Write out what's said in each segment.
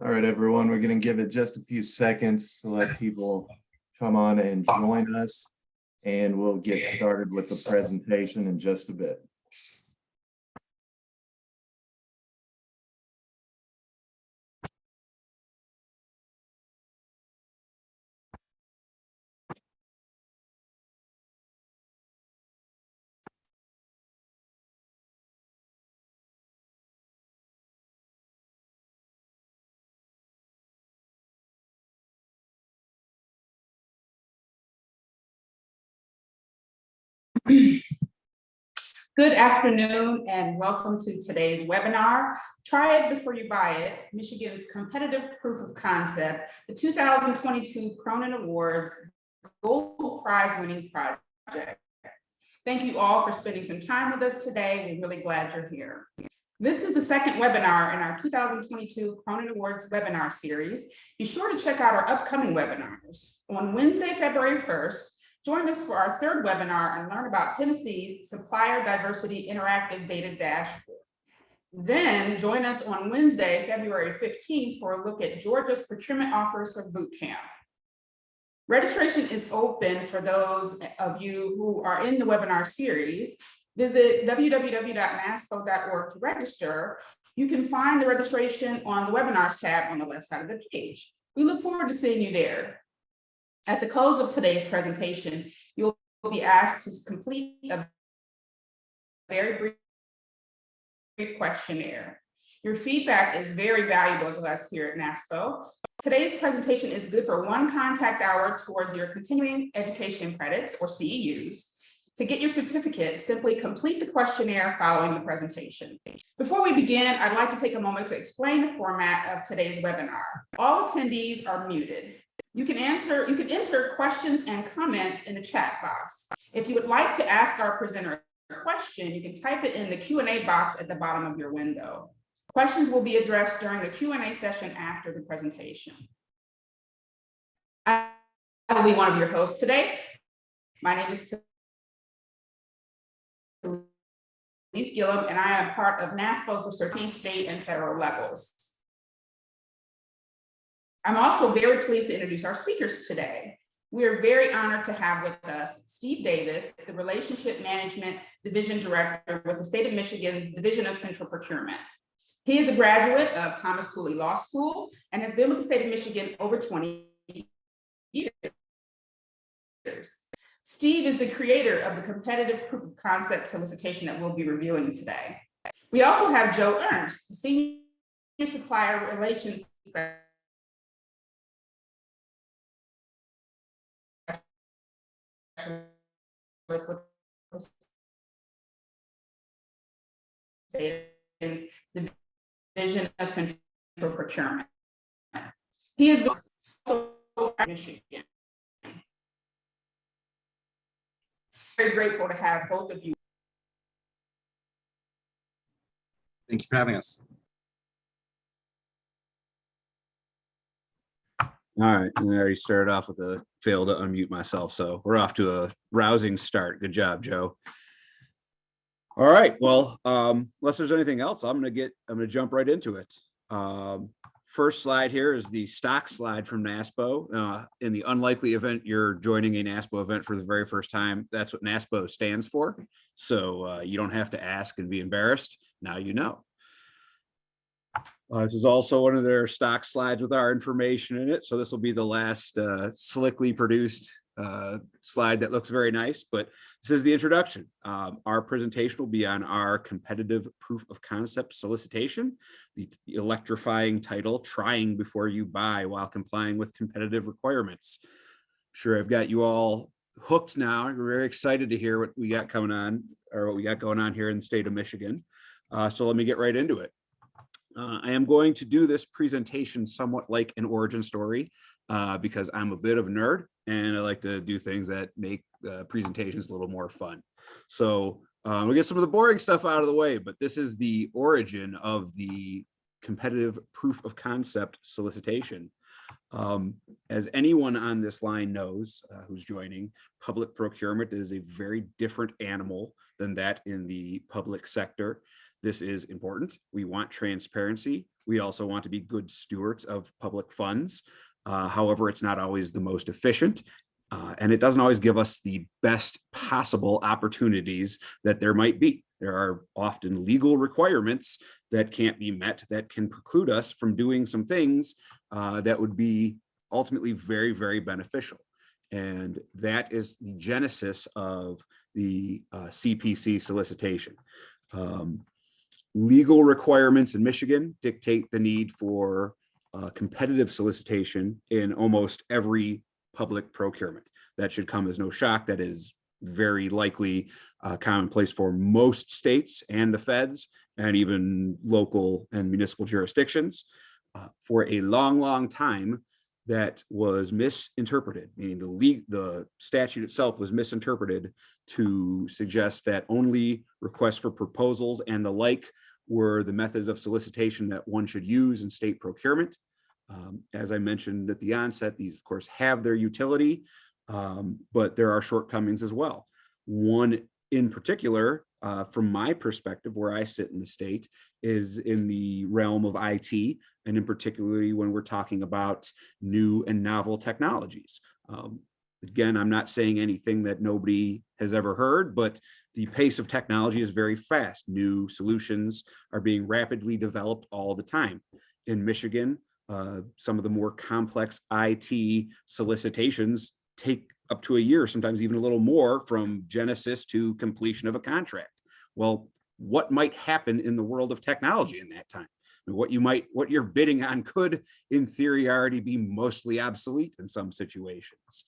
All right, everyone, we're going to give it just a few seconds to let people come on and join us, and we'll get started with the presentation in just a bit. Good afternoon and welcome to today's webinar, Try It Before You Buy It, Michigan's Competitive Proof of Concept, the 2022 Cronin Awards Gold Prize winning project. Thank you all for spending some time with us today. We're really glad you're here. This is the second webinar in our 2022 Cronin Awards webinar series. Be sure to check out our upcoming webinars. On Wednesday, February 1st, join us for our third webinar and learn about Tennessee's Supplier Diversity Interactive Data Dashboard. Then join us on Wednesday, February 15th for a look at Georgia's procurement offers for boot camp. Registration is open for those of you who are in the webinar series. Visit www.naspo.org to register. You can find the registration on the webinars tab on the left side of the page. We look forward to seeing you there. At the close of today's presentation, you'll be asked to complete a very brief questionnaire. Your feedback is very valuable to us here at NASPO. Today's presentation is good for 1 contact hour towards your continuing education credits, or CEUs. To get your certificate, simply complete the questionnaire following the presentation. Before we begin, I'd like to take a moment to explain the format of today's webinar. All attendees are muted. You can enter questions and comments in the chat box. If you would like to ask our presenter a question, you can type it in the Q&A box at the bottom of your window. Questions will be addressed during the Q&A session after the presentation. I will be one of your hosts today. My name is Elise Gillum, and I am part of NASPO's research state and federal levels. I'm also very pleased to introduce our speakers today. We are very honored to have with us Steve Davis, the Relationship Management Division Director with the State of Michigan's Division of Central Procurement. He is a graduate of Thomas Cooley Law School and has been with the State of Michigan over 20 years. Steve is the creator of the competitive proof of concept solicitation that we'll be reviewing today. We also have Joe Ernst, the Senior Supplier Relations Specialist with the Division of Central Procurement. He is also Michigan. Very grateful to have both of you. Thank you for having us. All right, and I already started off with a fail to unmute myself, so we're off to a rousing start. Good job, Joe. All right, well, unless there's anything else, I'm gonna jump right into it. First slide here is the stock slide from NASPO. In the unlikely event you're joining a NASPO event for the very first time, that's what NASPO stands for. So you don't have to ask and be embarrassed. Now you know. This is also one of their stock slides with our information in it. So this will be the last slickly produced slide that looks very nice, but this is the introduction. Our presentation will be on our competitive proof of concept solicitation, the electrifying title, Trying Before You Buy While Complying with Competitive Requirements. I'm sure I've got you all hooked now. We're very excited to hear what we got coming on, or what we got going on here in the state of Michigan. So let me get right into it. I am going to do this presentation somewhat like an origin story because I'm a bit of a nerd and I like to do things that make presentations a little more fun. So we'll get some of the boring stuff out of the way, but this is the origin of the competitive proof of concept solicitation. As anyone on this line knows who's joining, public procurement is a very different animal than that in the public sector. This is important. We want transparency. We also want to be good stewards of public funds. However, it's not always the most efficient. And it doesn't always give us the best possible opportunities that there might be. There are often legal requirements that can't be met that can preclude us from doing some things that would be ultimately very, very beneficial. And that is the genesis of the CPC solicitation. Legal requirements in Michigan dictate the need for competitive solicitation in almost every public procurement. That should come as no shock. That is very likely commonplace for most states and the feds, and even local and municipal jurisdictions. For a long, long time, that was misinterpreted, meaning the statute itself was misinterpreted to suggest that only requests for proposals and the like were the methods of solicitation that one should use in state procurement. As I mentioned at the onset, these of course have their utility, but there are shortcomings as well. One in particular, from my perspective, where I sit in the state, is in the realm of IT, and in particularly when we're talking about new and novel technologies. Again, I'm not saying anything that nobody has ever heard, but the pace of technology is very fast. New solutions are being rapidly developed all the time. In Michigan, some of the more complex IT solicitations take up to a year, sometimes even a little more, from genesis to completion of a contract. Well, what might happen in the world of technology in that time? What you're bidding on could, in theory, already be mostly obsolete in some situations.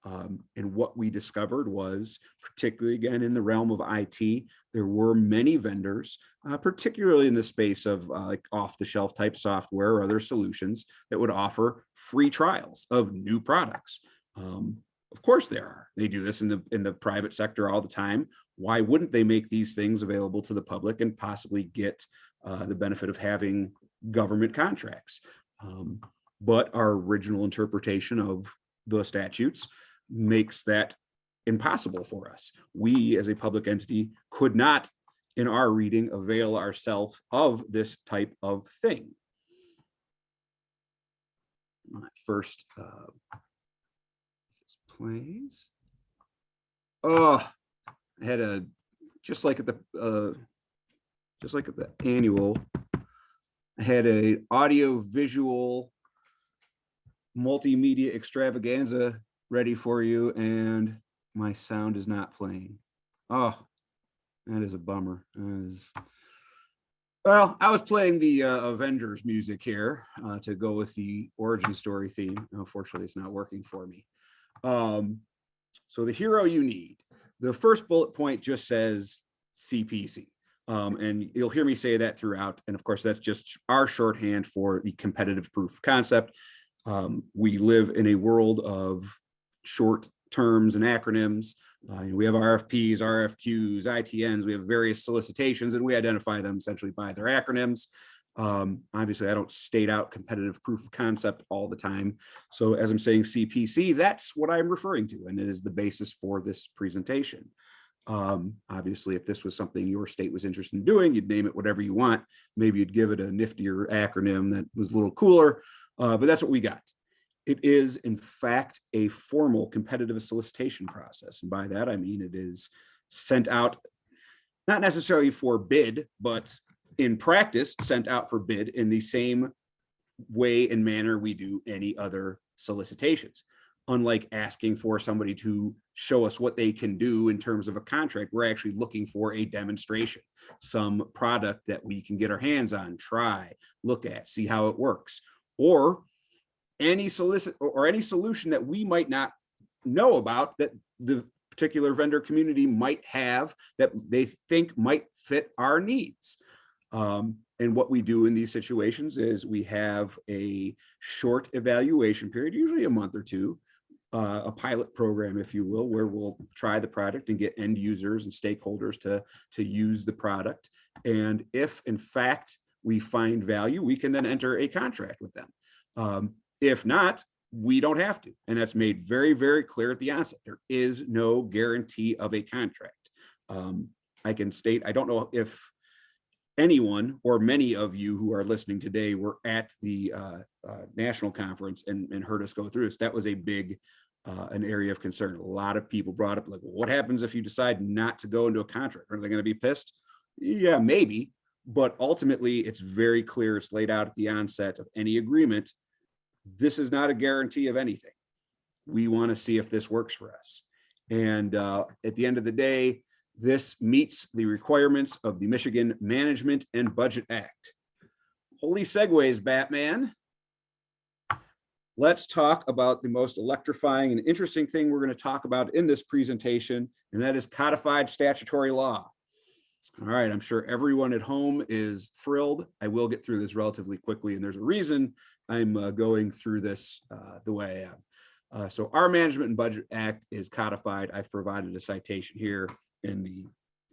And what we discovered was, particularly again in the realm of IT, there were many vendors, particularly in the space of like off-the-shelf type software or other solutions, that would offer free trials of new products. Of course there are. They do this in the private sector all the time. Why wouldn't they make these things available to the public and possibly get the benefit of having government contracts? But our original interpretation of the statutes makes that impossible for us. We, as a public entity, could not, in our reading, avail ourselves of this type of thing. First, this plays. Oh, I had just like at the annual, I had a audio visual multimedia extravaganza ready for you, and my sound is not playing. Oh, that is a bummer. Well, I was playing the Avengers music here to go with the origin story theme. Unfortunately, it's not working for me. So the hero you need. The first bullet point just says CPC. And you'll hear me say that throughout. And of course, that's just our shorthand for the competitive proof of concept. We live in a world of short terms and acronyms. We have RFPs, RFQs, ITNs, we have various solicitations, and we identify them essentially by their acronyms. Obviously, I don't state out competitive proof of concept all the time. So as I'm saying CPC, that's what I'm referring to, and it is the basis for this presentation. Obviously, if this was something your state was interested in doing, you'd name it whatever you want. Maybe you'd give it a niftier acronym that was a little cooler, but that's what we got. It is, in fact, a formal competitive solicitation process. And by that, I mean it is sent out, not necessarily for bid, but in practice, sent out for bid in the same way and manner we do any other solicitations. Unlike asking for somebody to show us what they can do in terms of a contract, we're actually looking for a demonstration, some product that we can get our hands on, try, look at, see how it works, or any solution that we might not know about that the particular vendor community might have that they think might fit our needs. And what we do in these situations is we have a short evaluation period, usually a month or two, a pilot program, if you will, where we'll try the product and get end users and stakeholders to use the product. And if in fact we find value, we can then enter a contract with them. If not, we don't have to. And that's made very, very clear at the onset. There is no guarantee of a contract. I can state, I don't know if anyone or many of you who are listening today were at the national conference and heard us go through this. That was a big an area of concern. A lot of people brought up, like, well, what happens if you decide not to go into a contract? Are they going to be pissed? Yeah, maybe. But ultimately, it's very clear. It's laid out at the onset of any agreement. This is not a guarantee of anything. We want to see if this works for us. And at the end of the day, this meets the requirements of the Michigan Management and Budget Act. Holy segues, Batman. Let's talk about the most electrifying and interesting thing we're going to talk about in this presentation, and that is codified statutory law. All right, I'm sure everyone at home is thrilled. I will get through this relatively quickly, and there's a reason I'm going through this the way I am. So our Management and Budget Act is codified. I've provided a citation here in the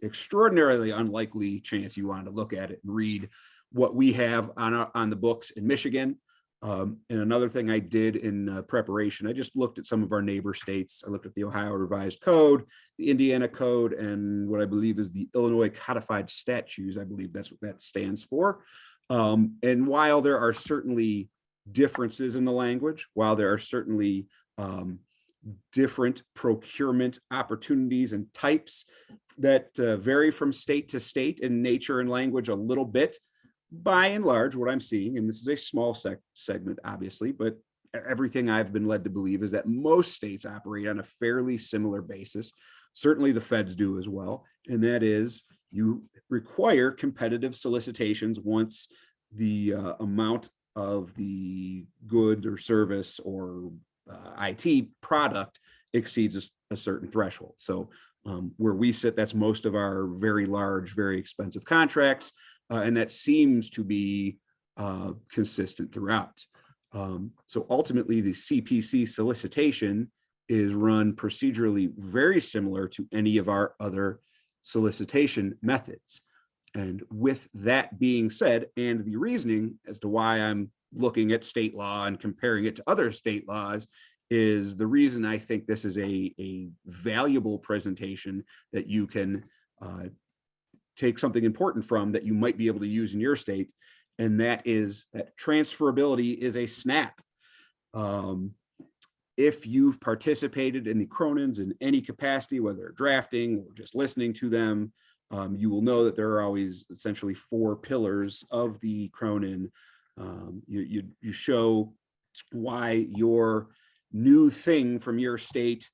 extraordinarily unlikely chance you wanted to look at it and read what we have on the books in Michigan. And another thing I did in preparation, I just looked at some of our neighbor states. I looked at the Ohio Revised Code, the Indiana Code, and what I believe is the Illinois Codified Statutes. I believe that's what that stands for. And while there are certainly differences in the language, while there are certainly different procurement opportunities and types that vary from state to state in nature and language a little bit, by and large, what I'm seeing, and this is a small segment, obviously, but everything I've been led to believe is that most states operate on a fairly similar basis. Certainly the feds do as well. And that is, you require competitive solicitations once the amount of the good or service or IT product exceeds a certain threshold. So where we sit, that's most of our very large, very expensive contracts. And that seems to be consistent throughout. So ultimately, the CPC solicitation is run procedurally very similar to any of our other solicitation methods. And with that being said, and the reasoning as to why I'm looking at state law and comparing it to other state laws is the reason I think this is a valuable presentation that you can take something important from that you might be able to use in your state, and that is that transferability is a snap. If you've participated in the Cronins in any capacity, whether drafting or just listening to them, you will know that there are always essentially 4 pillars of the Cronin. You show why your new thing from your state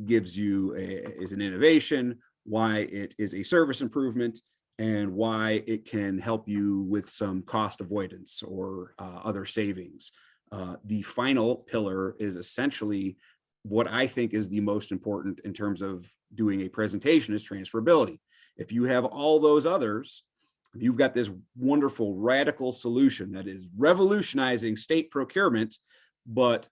gives you is an innovation, why it is a service improvement, and why it can help you with some cost avoidance or other savings. The final pillar is essentially what I think is the most important in terms of doing a presentation is transferability. If you have all those others, if you've got this wonderful radical solution that is revolutionizing state procurement, but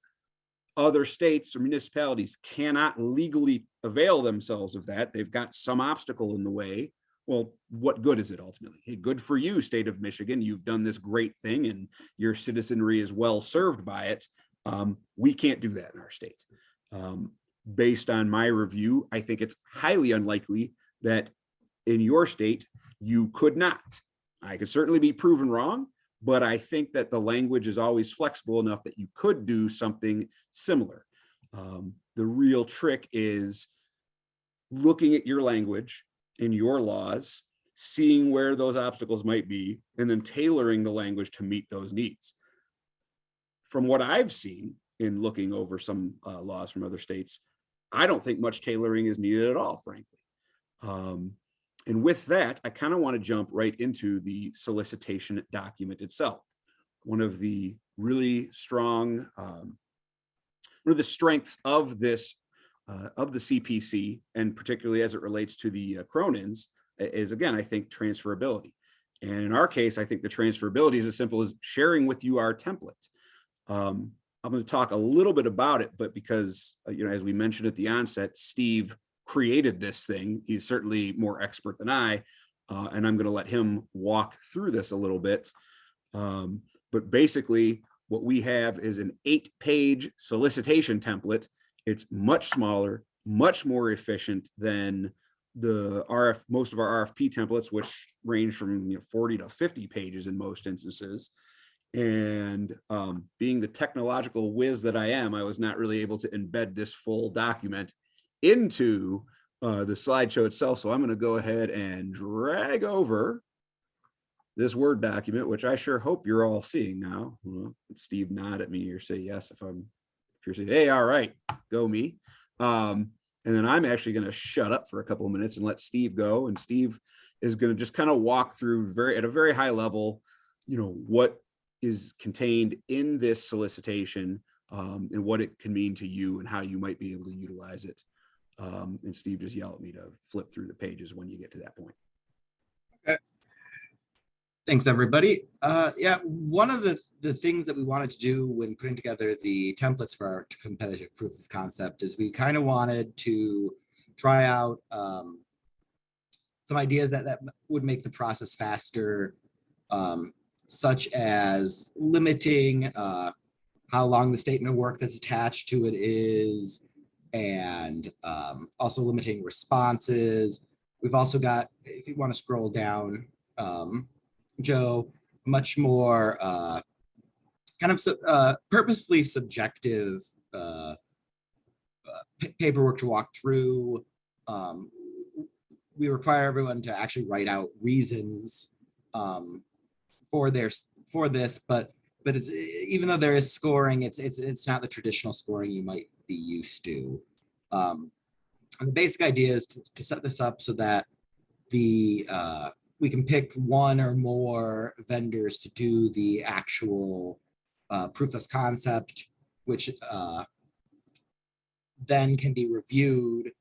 other states or municipalities cannot legally avail themselves of that, they've got some obstacle in the way, well, what good is it ultimately? Hey, good for you, state of Michigan. You've done this great thing and your citizenry is well served by it. We can't do that in our state. Based on my review, I think it's highly unlikely that in your state, you could not. I could certainly be proven wrong, but I think that the language is always flexible enough that you could do something similar. The real trick is looking at your language in your laws, seeing where those obstacles might be, and then tailoring the language to meet those needs. From what I've seen in looking over some laws from other states, I don't think much tailoring is needed at all, frankly. And with that, I kind of want to jump right into the solicitation document itself. One of the really strong, one of the strengths of this, of the CPC, and particularly as it relates to the Cronins, is again, I think transferability. And in our case, I think the transferability is as simple as sharing with you our template. I'm going to talk a little bit about it, but because, as we mentioned at the onset, Steve created this thing. He's certainly more expert than I, and I'm going to let him walk through this a little bit. But basically, what we have is an 8-page solicitation template. It's much smaller, much more efficient than most of our RFP templates, which range from 40 to 50 pages in most instances. And being the technological whiz that I am, I was not really able to embed this full document into the slideshow itself. So I'm going to go ahead and drag over this Word document, which I sure hope you're all seeing now. Well, Steve, nod at me or say yes if you're saying, hey, all right, go me. And then I'm actually going to shut up for a couple of minutes and let Steve go. And Steve is going to just kind of walk through at a very high level, what is contained in this solicitation and what it can mean to you and how you might be able to utilize it. And Steve, just yell at me to flip through the pages when you get to that point. Okay. Thanks, everybody. Yeah, one of the things that we wanted to do when putting together the templates for our competitive proof of concept is we kind of wanted to try out some ideas that would make the process faster, such as limiting how long the statement of work that's attached to it is, and also limiting responses. We've also got, if you want to scroll down, Joe, much more kind of purposely subjective paperwork to walk through. We require everyone to actually write out reasons for this, but it's, even though there is scoring, it's not the traditional scoring you might be used to. And the basic idea is to set this up so that we can pick one or more vendors to do the actual proof of concept, which then can be reviewed,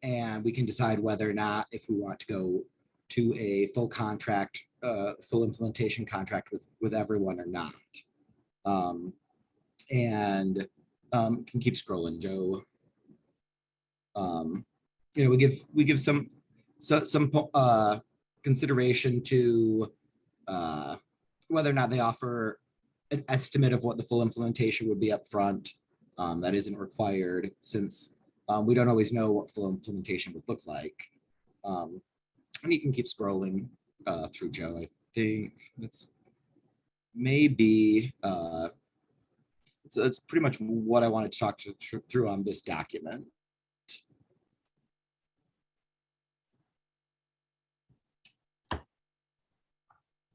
and we can decide whether or not if we want to go to a full contract, full implementation contract with everyone or not. And can keep scrolling, Joe. We give some consideration to whether or not they offer an estimate of what the full implementation would be up front. That isn't required, since we don't always know what full implementation would look like. And you can keep scrolling through, Joe. I think that's maybe so that's pretty much what I wanted to talk through on this document.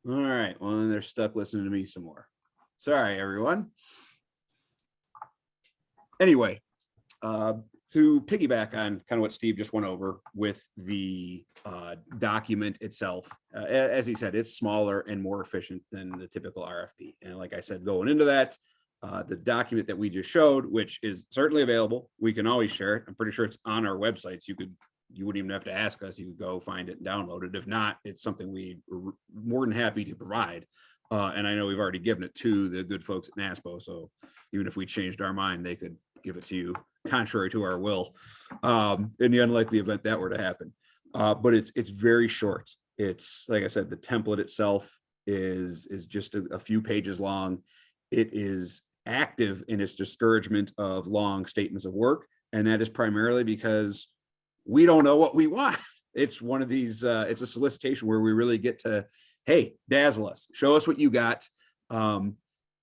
All right, well, then they're stuck listening to me some more. Sorry, everyone. Anyway, to piggyback on kind of what Steve just went over with the document itself, as he said, it's smaller and more efficient than the typical RFP. And like I said, going into that, the document that we just showed, which is certainly available, we can always share it. I'm pretty sure it's on our websites. You wouldn't even have to ask us. You could go find it and download it. If not, it's something we're more than happy to provide. And I know we've already given it to the good folks at NASPO. So even if we changed our mind, they could give it to you contrary to our will, in the unlikely event that were to happen. But it's very short. It's, like I said, the template itself is just a few pages long. It is active in its discouragement of long statements of work. And that is primarily because we don't know what we want. It's one of these, it's a solicitation where we really get to, hey, dazzle us, show us what you got.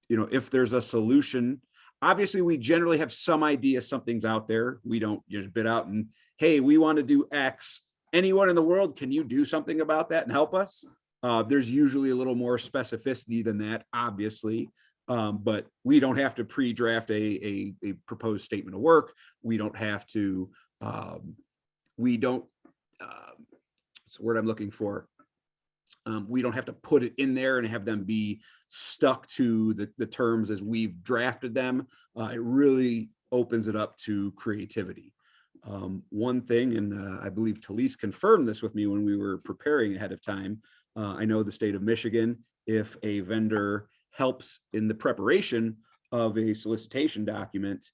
If there's a solution, obviously we generally have some idea something's out there. We don't just bid out and, hey, we want to do X. Anyone in the world, can you do something about that and help us? There's usually a little more specificity than that, obviously. But we don't have to pre-draft a proposed statement of work. We don't have to, what's the word I'm looking for? We don't have to put it in there and have them be stuck to the terms as we've drafted them. It really opens it up to creativity. One thing, and I believe Talise confirmed this with me when we were preparing ahead of time. I know the state of Michigan, if a vendor helps in the preparation of a solicitation document,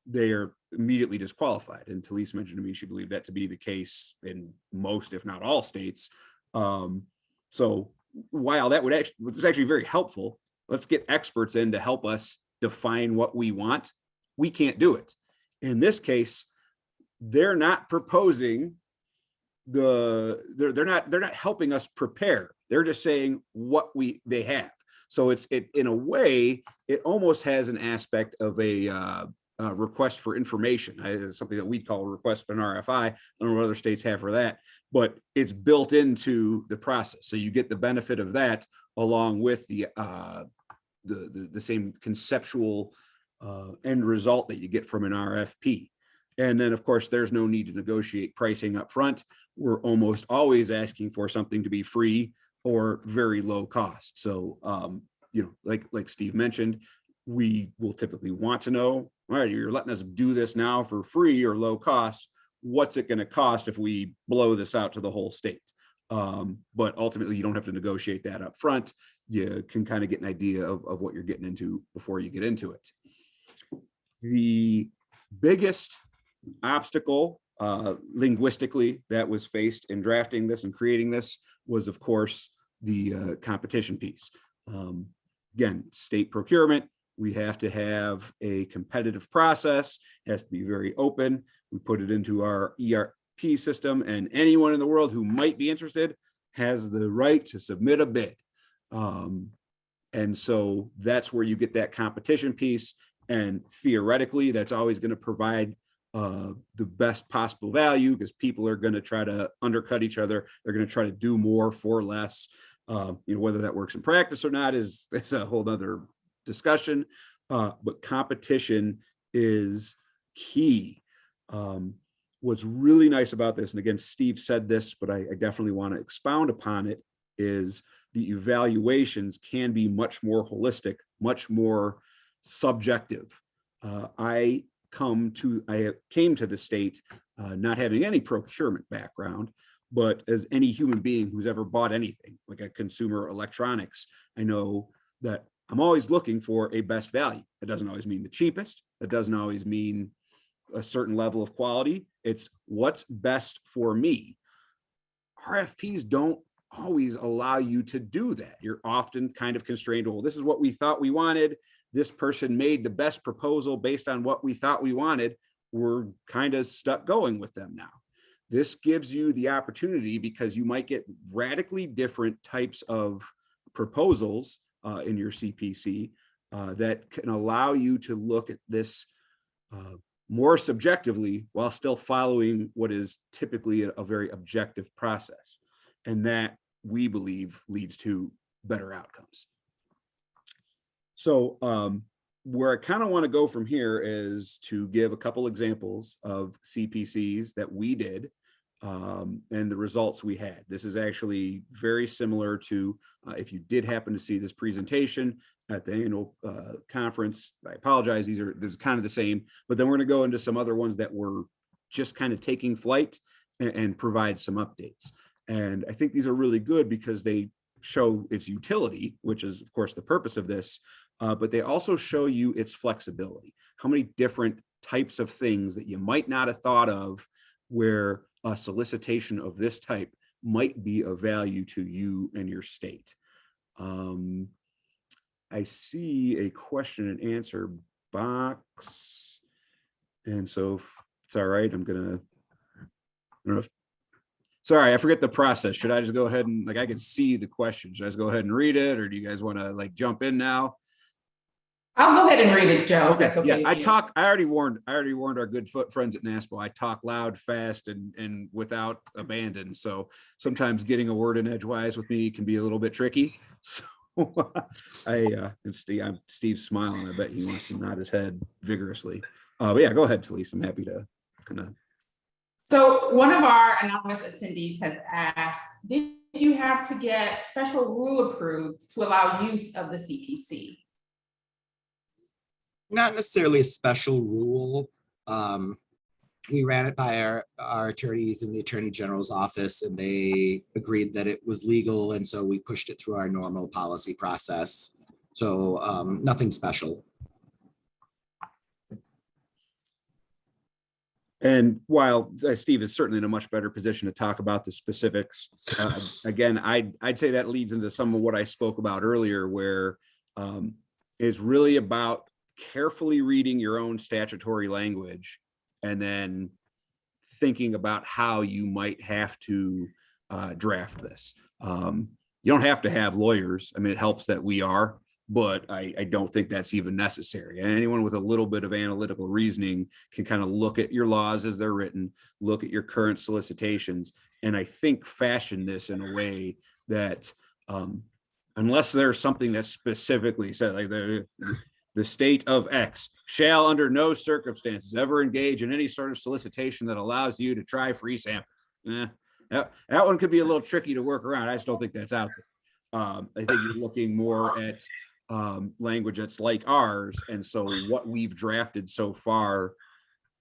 they are immediately disqualified. And Talise mentioned to me she believed that to be the case in most, if not all states. So while that was actually very helpful, let's get experts in to help us define what we want. We can't do it. In this case, they're not proposing they're not helping us prepare. They're just saying what they have. So it in a way, it almost has an aspect of a request for information. It's something that we call a request for an RFI. I don't know what other states have for that, but it's built into the process. So you get the benefit of that along with the same conceptual end result that you get from an RFP. And then, of course, there's no need to negotiate pricing up front. We're almost always asking for something to be free or very low cost. So, like Steve mentioned, we will typically want to know, all right, you're letting us do this now for free or low cost. What's it going to cost if we blow this out to the whole state? But ultimately, you don't have to negotiate that up front. You can kind of get an idea of what you're getting into before you get into it. The biggest obstacle linguistically that was faced in drafting this and creating this was, of course, the competition piece. Again, state procurement, we have to have a competitive process. It has to be very open. We put it into our ERP system, and anyone in the world who might be interested has the right to submit a bid. And so that's where you get that competition piece. And theoretically, that's always going to provide the best possible value, because people are going to try to undercut each other. They're going to try to do more for less. Whether that works in practice or not is a whole other discussion. But competition is key. What's really nice about this, and again, Steve said this, but I definitely want to expound upon it, is the evaluations can be much more holistic, much more subjective. I came to the state not having any procurement background, but as any human being who's ever bought anything, like a consumer electronics, I know that I'm always looking for a best value. It doesn't always mean the cheapest. It doesn't always mean a certain level of quality. It's what's best for me. RFPs don't always allow you to do that. You're often kind of constrained. Well, this is what we thought we wanted. This person made the best proposal based on what we thought we wanted. We're kind of stuck going with them now. This gives you the opportunity, because you might get radically different types of proposals in your CPC that can allow you to look at this more subjectively while still following what is typically a very objective process. And that, we believe, leads to better outcomes. So where I kind of want to go from here is to give a couple examples of CPCs that we did and the results we had. This is actually very similar to if you did happen to see this presentation at the annual conference. I apologize, there's kind of the same, but then we're going to go into some other ones that were just kind of taking flight and provide some updates. And I think these are really good because they show its utility, which is of course the purpose of this, but they also show you its flexibility. How many different types of things that you might not have thought of where a solicitation of this type might be of value to you and your state. I see a question and answer box. And so if it's all right, I don't know if, sorry, I forget the process. Should I just go ahead and, I can see the question. Should I just go ahead and read it, or do you guys want to jump in now? I'll go ahead and read it, Joe. Okay. That's okay. Yeah, I already warned our good friends at NASPO. I talk loud, fast, and without abandon. So sometimes getting a word in edgewise with me can be a little bit tricky. So and Steve's smiling. I bet he wants to nod his head vigorously. But yeah, go ahead, Talise. I'm happy to kind of. So one of our anonymous attendees has asked, did you have to get special rule approved to allow use of the CPC? Not necessarily a special rule. We ran it by our attorneys in the Attorney General's office, and they agreed that it was legal. And so we pushed it through our normal policy process. So nothing special. And while Steve is certainly in a much better position to talk about the specifics, again, I'd say that leads into some of what I spoke about earlier, where it's really about carefully reading your own statutory language and then thinking about how you might have to draft this. You don't have to have lawyers. I mean, it helps that we are, but I don't think that's even necessary. And anyone with a little bit of analytical reasoning can kind of look at your laws as they're written, look at your current solicitations, and I think fashion this in a way that unless there's something that specifically said, like the state of X shall under no circumstances ever engage in any sort of solicitation that allows you to try free samples. That one could be a little tricky to work around. I just don't think that's out there. I think you're looking more at language that's like ours. And so what we've drafted so far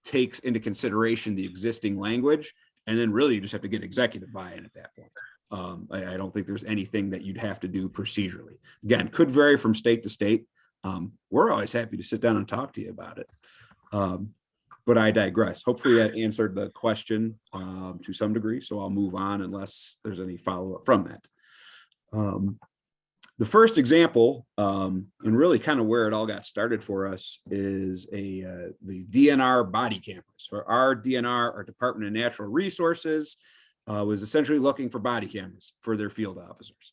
takes into consideration the existing language. And then really you just have to get executive buy-in at that point. I don't think there's anything that you'd have to do procedurally. Again, could vary from state to state. We're always happy to sit down and talk to you about it. But I digress. Hopefully that answered the question to some degree. So I'll move on unless there's any follow-up from that. The first example, and really kind of where it all got started for us, is the DNR body cameras. For our DNR, our Department of Natural Resources, was essentially looking for body cameras for their field officers.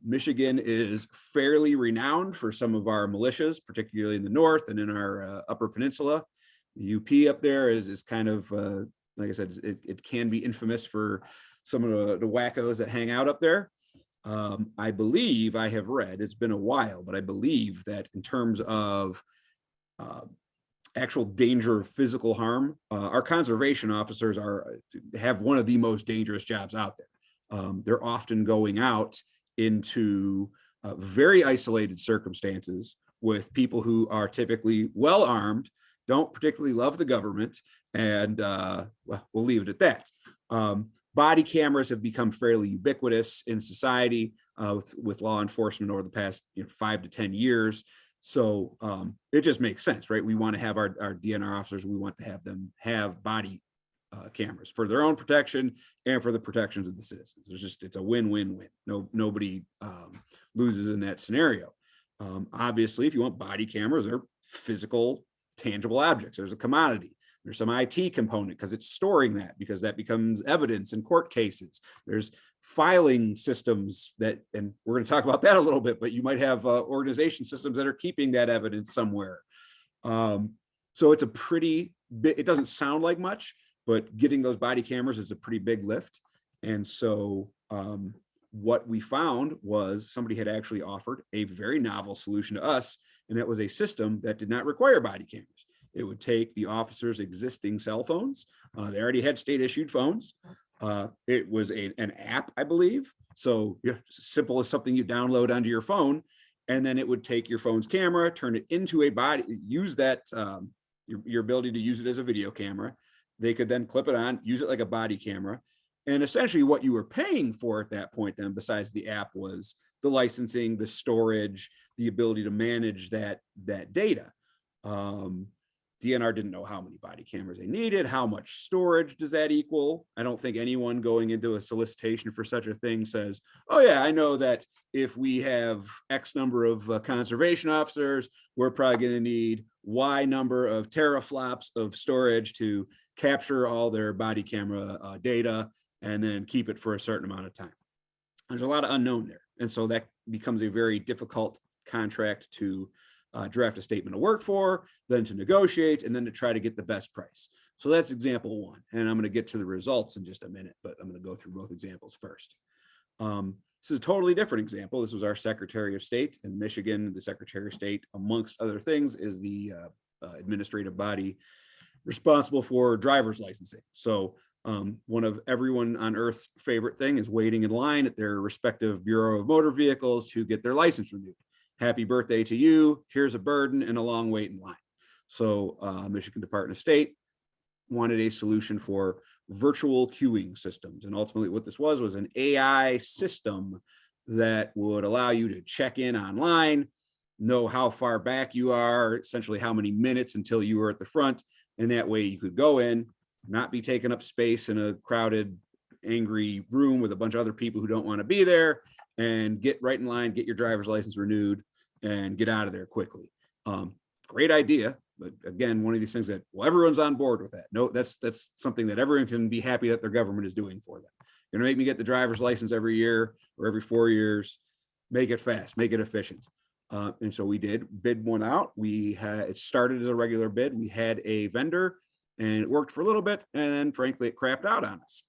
Michigan is fairly renowned for some of our militias, particularly in the north and in our Upper Peninsula. The UP up there is kind of, like I said, it can be infamous for some of the wackos that hang out up there. I believe I have read, it's been a while, but I believe that in terms of actual danger of physical harm, our conservation officers have one of the most dangerous jobs out there. They're often going out into very isolated circumstances with people who are typically well armed, don't particularly love the government, and well, we'll leave it at that. Body cameras have become fairly ubiquitous in society with law enforcement over the past 5 to 10 years. So it just makes sense, right? We want to have our DNR officers, we want to have them have body cameras for their own protection and for the protections of the citizens. It's a win-win-win. Nobody loses in that scenario. Obviously, if you want body cameras, they're physical, tangible objects. There's a commodity. There's some IT component because it's storing that, because that becomes evidence in court cases. There's filing systems that, and we're going to talk about that a little bit, but you might have organization systems that are keeping that evidence somewhere. So it's a pretty big, it doesn't sound like much, but getting those body cameras is a pretty big lift. And so what we found was somebody had actually offered a very novel solution to us, and that was a system that did not require body cameras. It would take the officer's existing cell phones. They already had state issued phones. It was an app, I believe. So simple as something you download onto your phone, and then it would take your phone's camera, turn it into a body, use that, your ability to use it as a video camera. They could then clip it on, use it like a body camera. And essentially what you were paying for at that point then, besides the app, was the licensing, the storage, the ability to manage that data. DNR didn't know how many body cameras they needed. How much storage does that equal? I don't think anyone going into a solicitation for such a thing says, oh yeah, I know that if we have X number of conservation officers, we're probably going to need Y number of teraflops of storage to capture all their body camera data and then keep it for a certain amount of time. There's a lot of unknown there. And so that becomes a very difficult contract to draft a statement of work for, then to negotiate, and then to try to get the best price. So that's example one. And I'm going to get to the results in just a minute, but I'm going to go through both examples first. This is a totally different example. This was our Secretary of State in Michigan. The Secretary of State, amongst other things, is the administrative body responsible for driver's licensing. So one of everyone on Earth's favorite thing is waiting in line at their respective Bureau of Motor Vehicles to get their license renewed. Happy birthday to you. Here's a burden and a long wait in line. So Michigan Department of State wanted a solution for virtual queuing systems. And ultimately what this was an AI system that would allow you to check in online, know how far back you are, essentially how many minutes until you were at the front. And that way you could go in, not be taking up space in a crowded, angry room with a bunch of other people who don't want to be there, and get right in line, get your driver's license renewed, and get out of there quickly. Great idea. but again, one of these things that, well, everyone's on board with that. No, that's something that everyone can be happy that their government is doing for them. You're gonna make me get the driver's license every year or every 4 years, make it fast, make it efficient. And so we did bid one out. It started as a regular bid. We had a vendor and it worked for a little bit. And then frankly, it crapped out on us.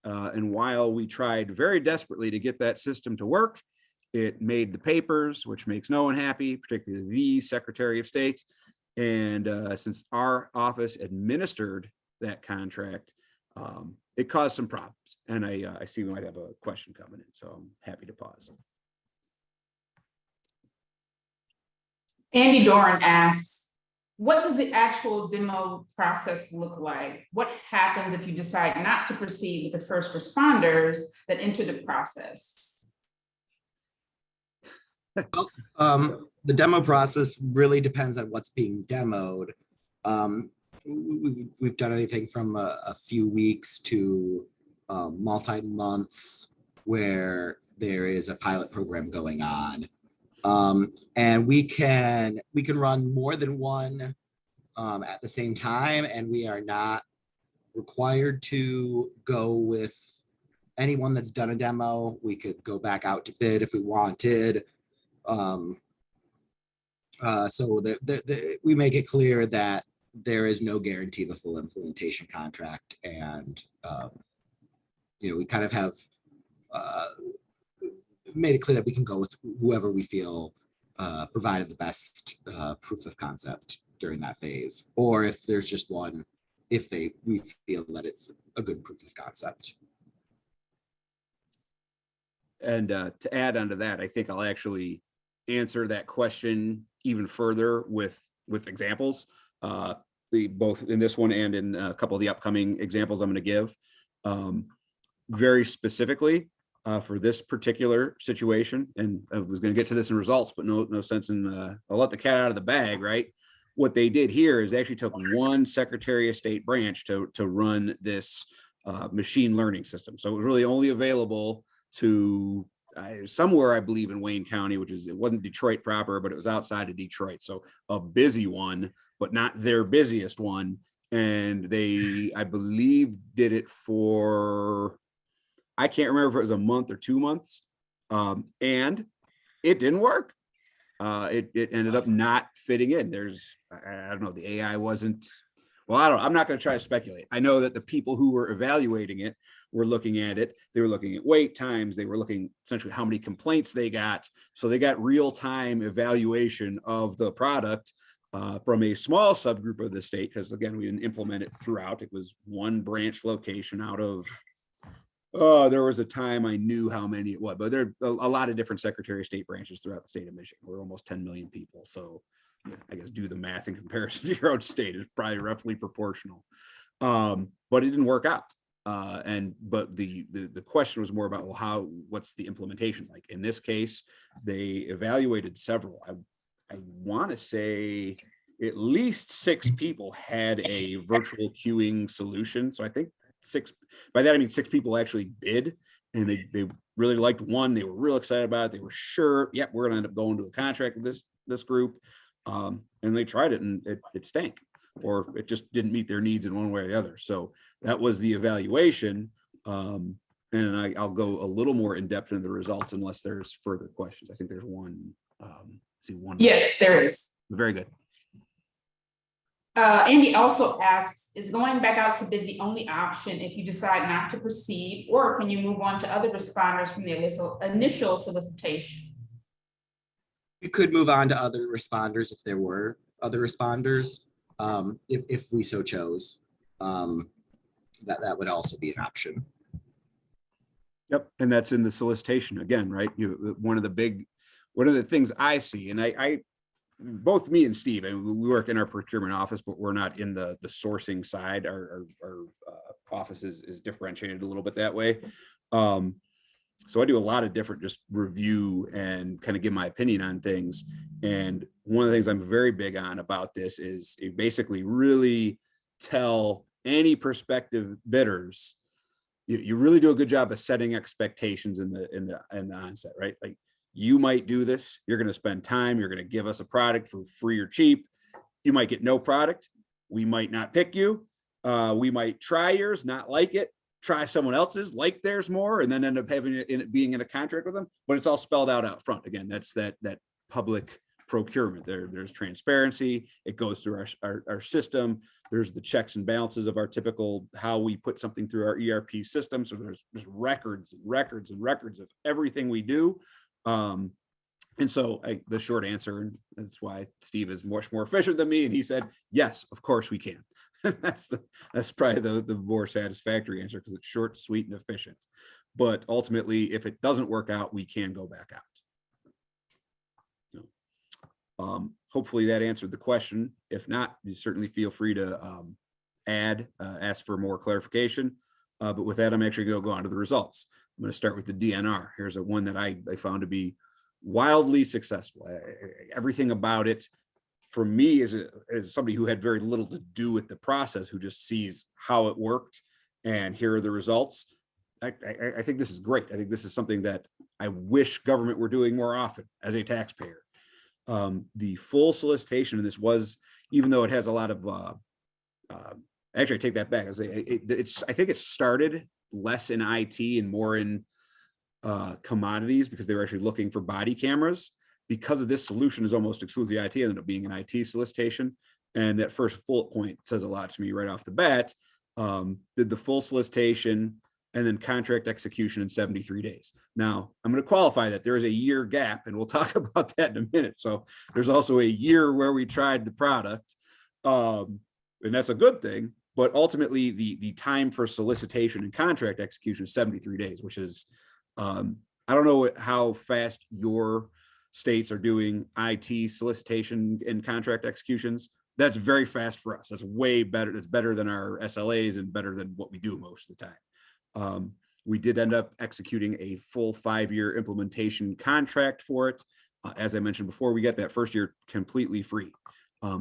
And while we tried very desperately to get that system to work, it made the papers, which makes no one happy, particularly the Secretary of State. And since our office administered that contract, it caused some problems. And I see we might have a question coming in, so I'm happy to pause. Andy Doran asks, what does the actual demo process look like? What happens if you decide not to proceed with the first responders that enter the process? The demo process really depends on what's being demoed. We've done anything from a few weeks to multi-months where there is a pilot program going on. And we can run more than one at the same time, and we are not required to go with anyone that's done a demo. We could go back out to bid if we wanted. So we make it clear that there is no guarantee of a full implementation contract, and we kind of have made it clear that we can go with whoever we feel provided the best proof of concept during that phase, or if there's just one, we feel that it's a good proof of concept. And to add on to that, I think I'll actually answer that question even further with examples, both in this one and in a couple of the upcoming examples I'm going to give. Very specifically for this particular situation, and I was going to get to this in results, but no sense in I'll let the cat out of the bag, right? What they did here is they actually took one Secretary of State branch to run this machine learning system. So it was really only available to somewhere, I believe, in Wayne County, it wasn't Detroit proper, but it was outside of Detroit. So a busy one, but not their busiest one. And they, I believe, did it for, I can't remember if it was a month or 2 months. And it didn't work. It ended up not fitting in. I don't know, the AI wasn't, well, I'm not going to try to speculate. I know that the people who were evaluating it were looking at it. They were looking at wait times. They were looking essentially how many complaints they got. So they got real-time evaluation of the product from a small subgroup of the state, because again, we didn't implement it throughout. It was one branch location out of, there was a time I knew how many it was, but there are a lot of different Secretary of State branches throughout the state of Michigan. We're almost 10 million people. So I guess do the math in comparison to your own state is probably roughly proportional. But it didn't work out. But the question was more about, well, what's the implementation like? In this case, they evaluated several. I want to say at least 6 people had a virtual queuing solution. So I think 6, by that I mean 6 people actually bid, and they really liked one. They were real excited about it. They were sure, yep, we're gonna end up going to a contract with this group. And they tried it and it stank, or it just didn't meet their needs in one way or the other. So that was the evaluation. And I'll go a little more in depth into the results unless there's further questions. I think there's one. One. Yes, there is. Very good. Andy also asks, is going back out to bid the only option if you decide not to proceed, or can you move on to other responders from the initial solicitation? We could move on to other responders if there were other responders, if we so chose. That would also be an option. Yep, and that's in the solicitation again, right? One of the things I see, and I both me and Steve, we work in our procurement office, but we're not in the sourcing side. Our office is differentiated a little bit that way. So I do a lot of different just review and kind of give my opinion on things. And one of the things I'm very big on about this is you basically really tell any prospective bidders, you really do a good job of setting expectations in the onset, right? Like, you might do this, you're going to spend time, you're going to give us a product for free or cheap. You might get no product. We might not pick you. We might try yours, not like it, try someone else's, like theirs more, and then end up having it being in a contract with them. But it's all spelled out front. Again, that's that public procurement. There's transparency. It goes through our system. There's the checks and balances of our typical how we put something through our ERP system. So there's records and records and records of everything we do. And so the short answer, and that's why Steve is much more efficient than me, and he said, yes, of course we can. That's probably the more satisfactory answer, because it's short, sweet, and efficient. But ultimately, if it doesn't work out, we can go back out. Hopefully that answered the question. If not, you certainly feel free to ask for more clarification. But with that, I'm actually going to go on to the results. I'm going to start with the DNR. Here's one that I found to be wildly successful. Everything about it, for me, as somebody who had very little to do with the process, who just sees how it worked and here are the results. I think this is great. I think this is something that I wish government were doing more often as a taxpayer. The full solicitation, and this was, even though it has a lot of, actually I take that back. I think it started less in IT and more in commodities, because they were actually looking for body cameras. Because of this solution is almost exclusively IT, ended up being an IT solicitation. And that first bullet point says a lot to me right off the bat. Did the full solicitation and then contract execution in 73 days. Now, I'm going to qualify that there is a year gap, and we'll talk about that in a minute. So there's also a year where we tried the product, and that's a good thing. But ultimately, the time for solicitation and contract execution is 73 days, which is, I don't know how fast your states are doing IT solicitation and contract executions. That's very fast for us. That's way better. That's better than our SLAs and better than what we do most of the time. We did end up executing a full 5-year implementation contract for it. As I mentioned before, we got that first year completely free.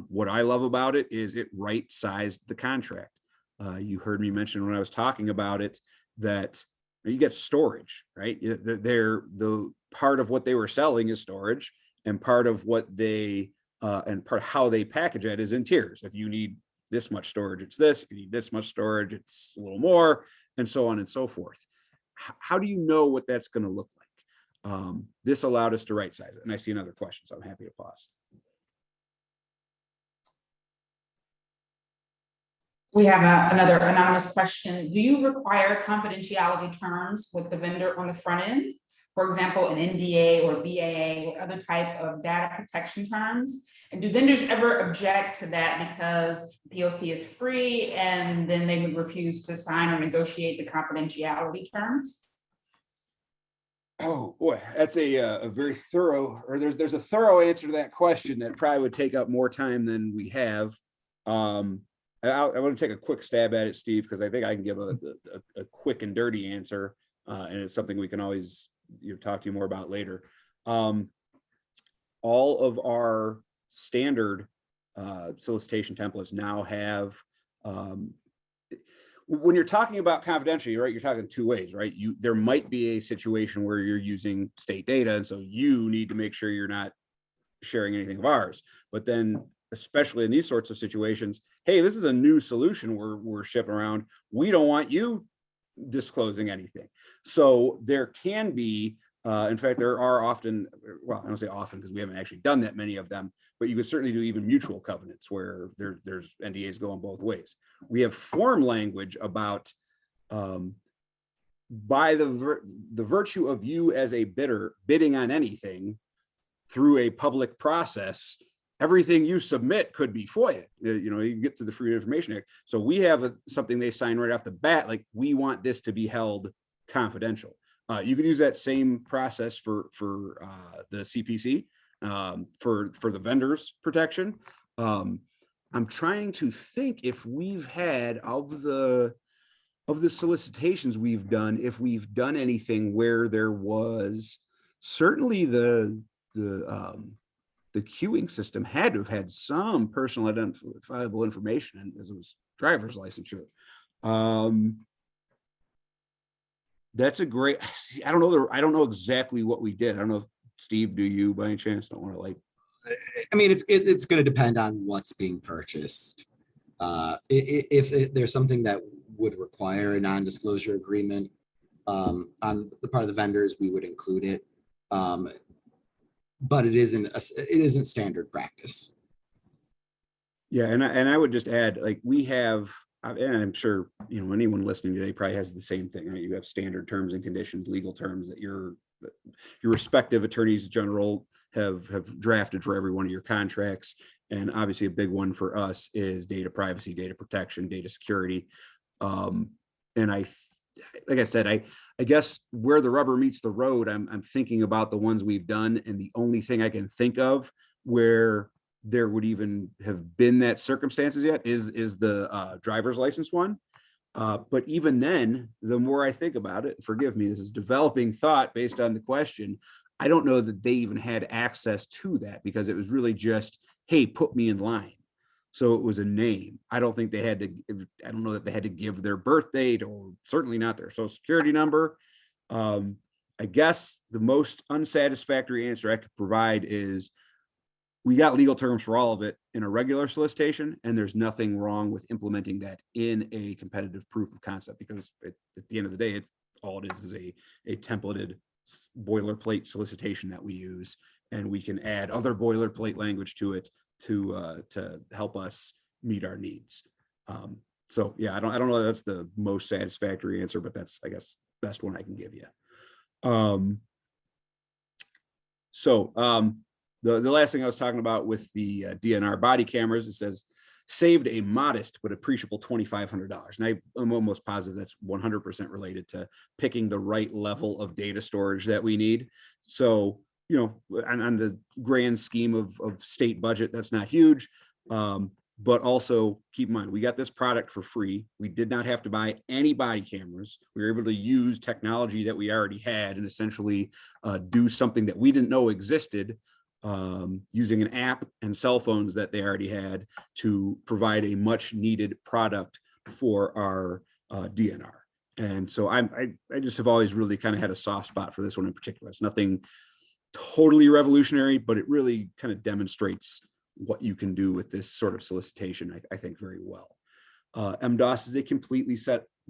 What I love about it is it right-sized the contract. You heard me mention when I was talking about it that you get storage, right? The part of what they were selling is storage, and part of what they and part of how they package it is in tiers. If you need this much storage, it's this. If you need this much storage, it's a little more, and so on and so forth. How do you know what that's going to look like? This allowed us to right size it. And I see another question, so I'm happy to pause. We have another anonymous question. Do you require confidentiality terms with the vendor on the front end? For example, an NDA or BAA or other type of data protection terms? And do vendors ever object to that because POC is free and then they would refuse to sign or negotiate the confidentiality terms? Oh boy, that's a very thorough, or there's a thorough answer to that question that probably would take up more time than we have. I want to take a quick stab at it, Steve, because I think I can give a quick and dirty answer, and it's something we can always talk to you more about later. All of our standard solicitation templates now have, when you're talking about confidentiality, right, you're talking two ways, right? There might be a situation where you're using state data, and so you need to make sure you're not sharing anything of ours. But then, especially in these sorts of situations, hey, this is a new solution we're shipping around. We don't want you disclosing anything. So there can be, in fact, there are often, well, I don't say often because we haven't actually done that many of them, but you could certainly do even mutual covenants where there's NDAs going both ways. We have form language about, by the virtue of you as a bidder bidding on anything through a public process, everything you submit could be FOIA. You can get to the Freedom of Information Act. So we have something they sign right off the bat, like we want this to be held confidential. You can use that same process for the CPC, for the vendors protection. I'm trying to think if we've had of the solicitations we've done, if we've done anything where there was certainly the queuing system had to have had some personal identifiable information, as it was driver's licensure. That's a great, I don't know exactly what we did. I don't know if Steve, do you by any chance? Don't want to I mean, it's going to depend on what's being purchased. If there's something that would require a non-disclosure agreement on the part of the vendors, we would include it. But it isn't standard practice. Yeah, and I would just add, like, we have, and I'm sure, you know, anyone listening today probably has the same thing, right? You have standard terms and conditions, legal terms that your respective attorneys general have drafted for every one of your contracts. And obviously a big one for us is data privacy, data protection, data security. And like I said, I guess where the rubber meets the road, I'm thinking about the ones we've done, and the only thing I can think of where there would even have been that circumstances yet is the driver's license one. But even then, the more I think about it, forgive me, this is developing thought based on the question, I don't know that they even had access to that, because it was really just, hey, put me in line. So it was a name. I don't think they had to, I don't know that they had to give their birth date, or certainly not their social security number. I guess the most unsatisfactory answer I could provide is we got legal terms for all of it in a regular solicitation, and there's nothing wrong with implementing that in a competitive proof of concept, because at the end of the day, all it is a templated boilerplate solicitation that we use, and we can add other boilerplate language to it to help us meet our needs. So yeah, I don't know that that's the most satisfactory answer, but that's, I guess, best one I can give you. The last thing I was talking about with the DNR body cameras, it says saved a modest but appreciable $2,500. And I'm almost positive that's 100% related to picking the right level of data storage that we need. So, you know, on the grand scheme of state budget, that's not huge. But also keep in mind, we got this product for free. We did not have to buy any body cameras. We were able to use technology that we already had and essentially do something that we didn't know existed, using an app and cell phones that they already had to provide a much needed product for our DNR. And so I just have always really kind of had a soft spot for this one in particular. It's nothing totally revolutionary, but it really kind of demonstrates what you can do with this sort of solicitation, I think, very well. MDOS is a completely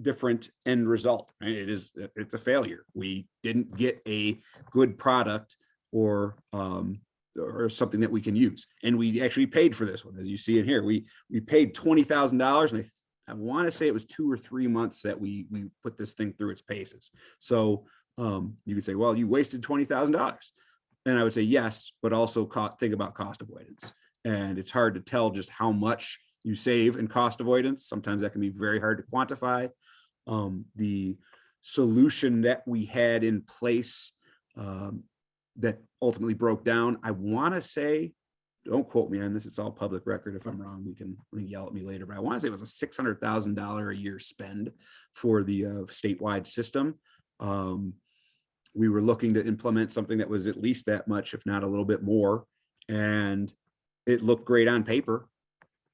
different end result. Right? It's a failure. We didn't get a good product or something that we can use. And we actually paid for this one, as you see in here. We paid $20,000, and I want to say it was 2 or 3 months that we put this thing through its paces. So you could say, well, you wasted $20,000. And I would say yes, but also think about cost avoidance. And it's hard to tell just how much you save in cost avoidance. Sometimes that can be very hard to quantify. The solution that we had in place that ultimately broke down, I want to say, don't quote me on this, it's all public record. If I'm wrong, we can yell at me later, but I want to say it was a $600,000 a year spend for the statewide system. We were looking to implement something that was at least that much, if not a little bit more. And it looked great on paper.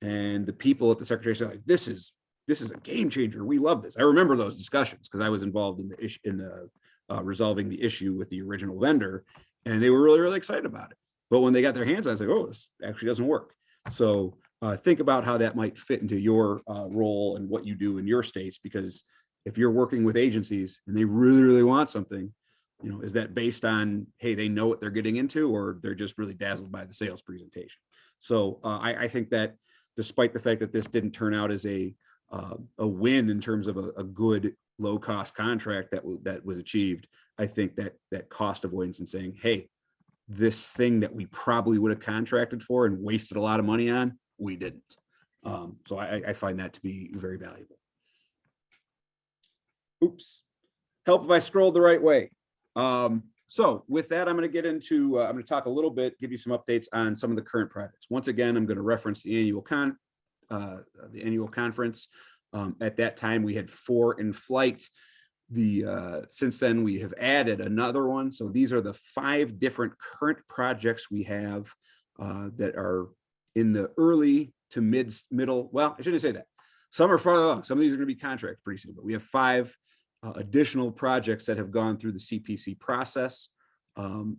And the people at the Secretary said, like, this is a game changer. We love this. I remember those discussions because I was involved in the issue, resolving the issue with the original vendor, and they were really, really excited about it. But when they got their hands on it, I was like, oh, this actually doesn't work. So think about how that might fit into your role and what you do in your states, because if you're working with agencies and they really, really want something, you know, is that based on, hey, they know what they're getting into, or they're just really dazzled by the sales presentation? So I think that despite the fact that this didn't turn out as a win in terms of a good low cost contract that was achieved, I think that cost avoidance and saying, hey, this thing that we probably would have contracted for and wasted a lot of money on, we didn't. So I find that to be very valuable. Oops. Help if I scrolled the right way. So with that, I'm going to get into, I'm going to talk a little bit, give you some updates on some of the current projects. Once again, I'm going to reference the annual conference. At that time, we had 4 in flight. Since then, we have added another one. So these are the 5 different current projects we have that are in the early to middle. Well, I shouldn't say that. Some are far along. Some of these are going to be contracts pretty soon, but we have 5 additional projects that have gone through the CPC process.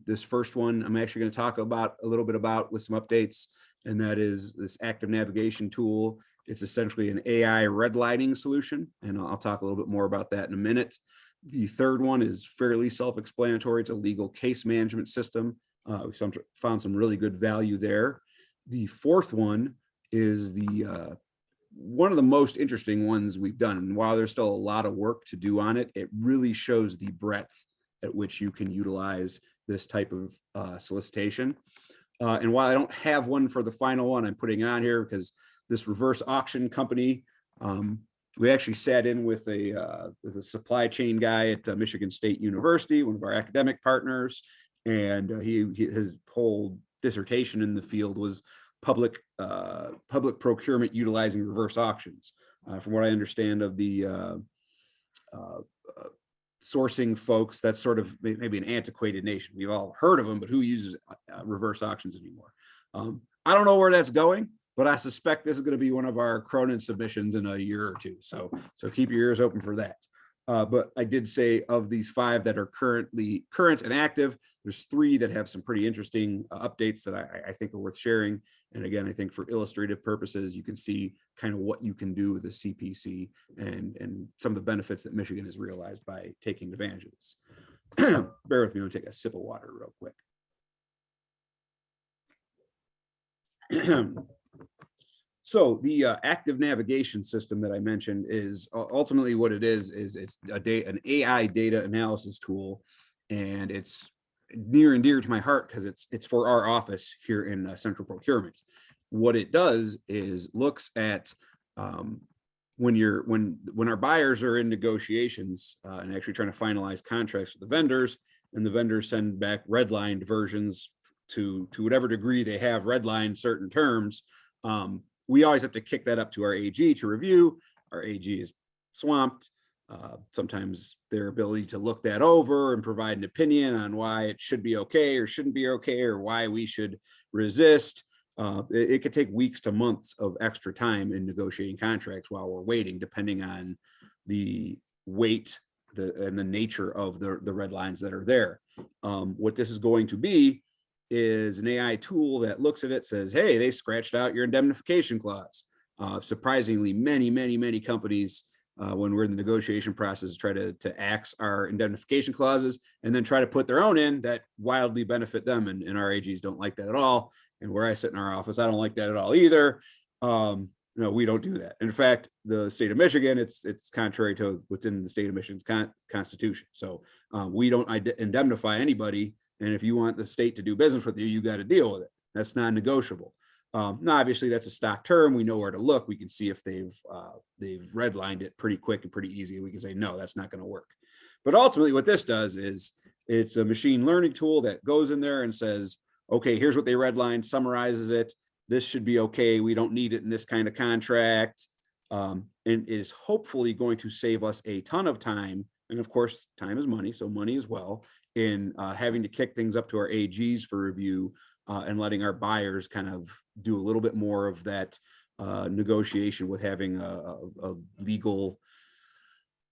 This first one, I'm actually going to talk about a little bit about with some updates, and that is this active navigation tool. It's essentially an AI redlining solution, and I'll talk a little bit more about that in a minute. The third one is fairly self-explanatory. It's a legal case management system. We found some really good value there. The fourth one is the one of the most interesting ones we've done. And while there's still a lot of work to do on it, it really shows the breadth at which you can utilize this type of solicitation. And while I don't have one for the final one, I'm putting it on here because this reverse auction company, we actually sat in with a supply chain guy at Michigan State University, one of our academic partners, and his whole dissertation in the field was public procurement utilizing reverse auctions. From what I understand of the sourcing folks, that's sort of maybe an antiquated nation. We've all heard of them, but who uses reverse auctions anymore? I don't know where that's going, but I suspect this is going to be one of our Cronin submissions in a year or two. So keep your ears open for that. But I did say of these 5 that are current and active, there's 3 that have some pretty interesting updates that I think are worth sharing. And again, I think for illustrative purposes, you can see kind of what you can do with the CPC and some of the benefits that Michigan has realized by taking advantage of this. Bear with me, I'm gonna take a sip of water real quick. So the active navigation system that I mentioned is ultimately what it is it's an AI data analysis tool, and it's near and dear to my heart because it's for our office here in central procurement. What it does is looks at when our buyers are in negotiations and actually trying to finalize contracts with the vendors, and the vendors send back redlined versions to whatever degree they have redlined certain terms. We always have to kick that up to our AG to review. Our AG is swamped. Sometimes their ability to look that over and provide an opinion on why it should be okay or shouldn't be okay, or why we should resist. It could take weeks to months of extra time in negotiating contracts while we're waiting, depending on the weight and the nature of the red lines that are there. What this is going to be is an AI tool that looks at it, says, hey, they scratched out your indemnification clause. Surprisingly, many companies, when we're in the negotiation process, try to axe our indemnification clauses and then try to put their own in that wildly benefit them. And our AGs don't like that at all. And where I sit in our office, I don't like that at all either. No, we don't do that. In fact, the state of Michigan, it's contrary to what's in the state of Michigan's constitution. So we don't indemnify anybody. And if you want the state to do business with you, you got to deal with it. That's non-negotiable. Now, obviously, that's a stock term. We know where to look. We can see if they've redlined it pretty quick and pretty easy. We can say, no, that's not going to work. But ultimately, what this does is it's a machine learning tool that goes in there and says, okay, here's what they redlined, summarizes it. This should be okay. We don't need it in this kind of contract. And it is hopefully going to save us a ton of time. And of course, time is money, so money as well, in having to kick things up to our AGs for review and letting our buyers kind of do a little bit more of that negotiation with having a legal,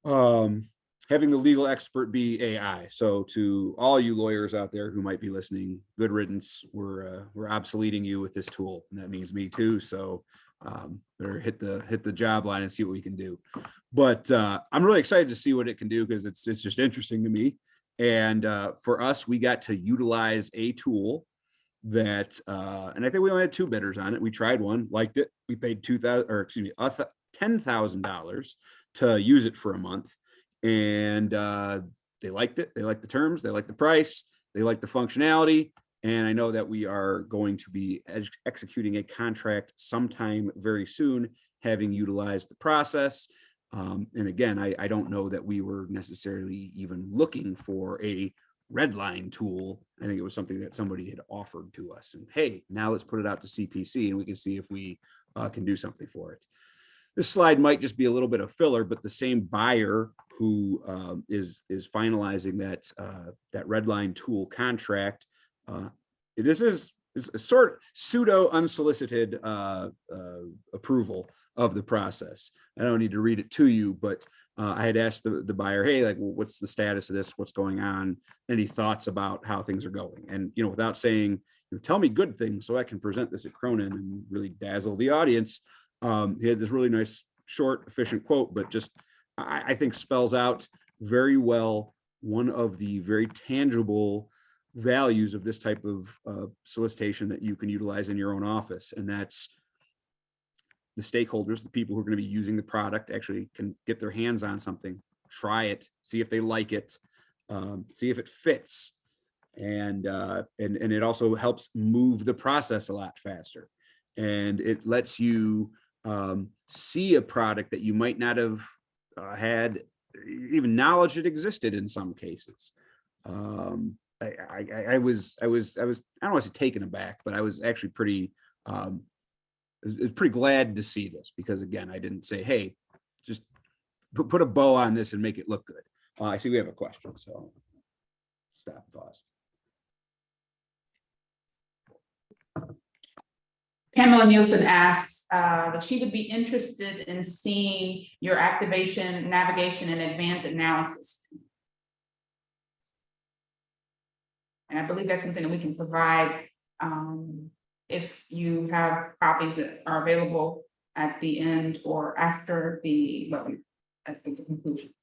having the legal expert be AI. So to all you lawyers out there who might be listening, good riddance. We're obsoleting you with this tool, and that means me too. So better hit the job line and see what we can do. But I'm really excited to see what it can do because it's just interesting to me. And for us, we got to utilize a tool that, and I think we only had 2 bidders on it. We tried one, liked it. We paid $10,000 to use it for a month, and they liked it. They liked the terms. They liked the price. They liked the functionality. And I know that we are going to be executing a contract sometime very soon, having utilized the process. And again, I don't know that we were necessarily even looking for a redline tool. I think it was something that somebody had offered to us. And hey, now let's put it out to CPC and we can see if we can do something for it. This slide might just be a little bit of filler, but the same buyer who is finalizing that redline tool contract, this is a sort of pseudo unsolicited approval of the process. I don't need to read it to you, but I had asked the buyer, hey, like, what's the status of this? What's going on? Any thoughts about how things are going? And, without saying, tell me good things so I can present this at Cronin and really dazzle the audience. He had this really nice, short, efficient quote, but just, I think spells out very well one of the very tangible values of this type of solicitation that you can utilize in your own office. And that's the stakeholders, the people who are going to be using the product, actually can get their hands on something, try it, see if they like it, see if it fits. And it also helps move the process a lot faster. And it lets you see a product that you might not have had even knowledge it existed in some cases. I was I don't want to say taken aback, but I was actually pretty glad to see this, because again, I didn't say, hey, just put a bow on this and make it look good. I see we have a question, so stop, pause. Pamela Nielsen asks that she would be interested in seeing your activation, navigation, and advanced analysis. And I believe that's something that we can provide if you have copies that are available at the end or after the webinar, at the conclusion.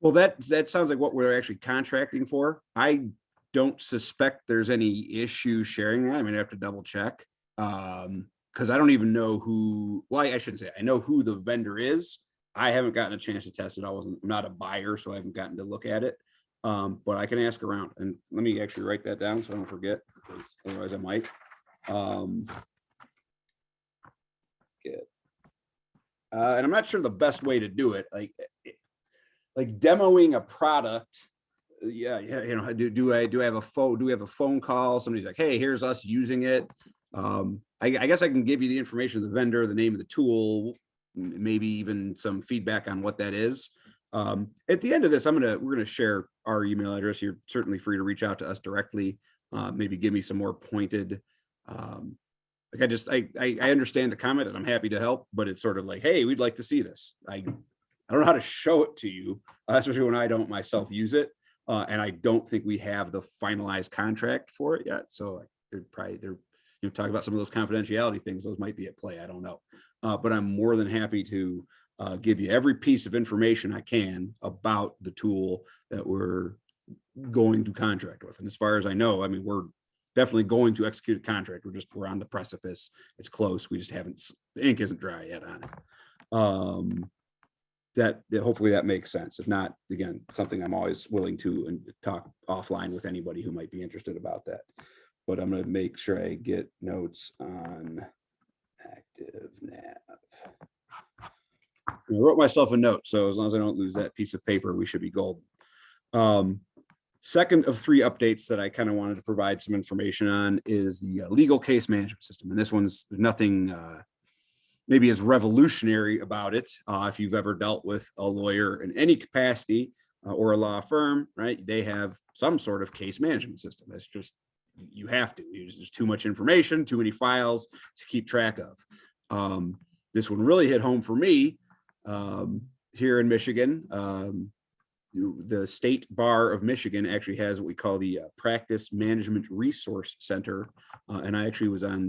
Well, that sounds like what we're actually contracting for. I don't suspect there's any issue sharing that. I mean, I have to double check. Because I don't even know who, well, I shouldn't say, I know who the vendor is. I haven't gotten a chance to test it. I'm not a buyer, so I haven't gotten to look at it. But I can ask around, and let me actually write that down so I don't forget, because otherwise I might. And I'm not sure the best way to do it, like demoing a product. Yeah, do I have a phone? Do we have a phone call? Somebody's like, hey, here's us using it. I guess I can give you the information of the vendor, the name of the tool, maybe even some feedback on what that is. At the end of this, we're gonna share our email address. You're certainly free to reach out to us directly. Maybe give me some more pointed. I understand the comment and I'm happy to help, but it's sort of like, hey, we'd like to see this. I don't know how to show it to you, especially when I don't myself use it. And I don't think we have the finalized contract for it yet. So they're talking about some of those confidentiality things. Those might be at play. I don't know. But I'm more than happy to give you every piece of information I can about the tool that we're going to contract with. And as far as I know, I mean, we're definitely going to execute a contract. We're on the precipice. It's close. We just haven't, the ink isn't dry yet on it. That hopefully that makes sense. If not, again, something I'm always willing to talk offline with anybody who might be interested about that. But I'm going to make sure I get notes on active nav. I wrote myself a note, so as long as I don't lose that piece of paper, we should be golden. Second of three updates that I kind of wanted to provide some information on is the legal case management system. And this one's nothing maybe as revolutionary about it. If you've ever dealt with a lawyer in any capacity or a law firm, right? They have some sort of case management system. That's just, you have to. There's too much information, too many files to keep track of. This one really hit home for me here in Michigan. The State Bar of Michigan actually has what we call the Practice Management Resource Center. And I actually was on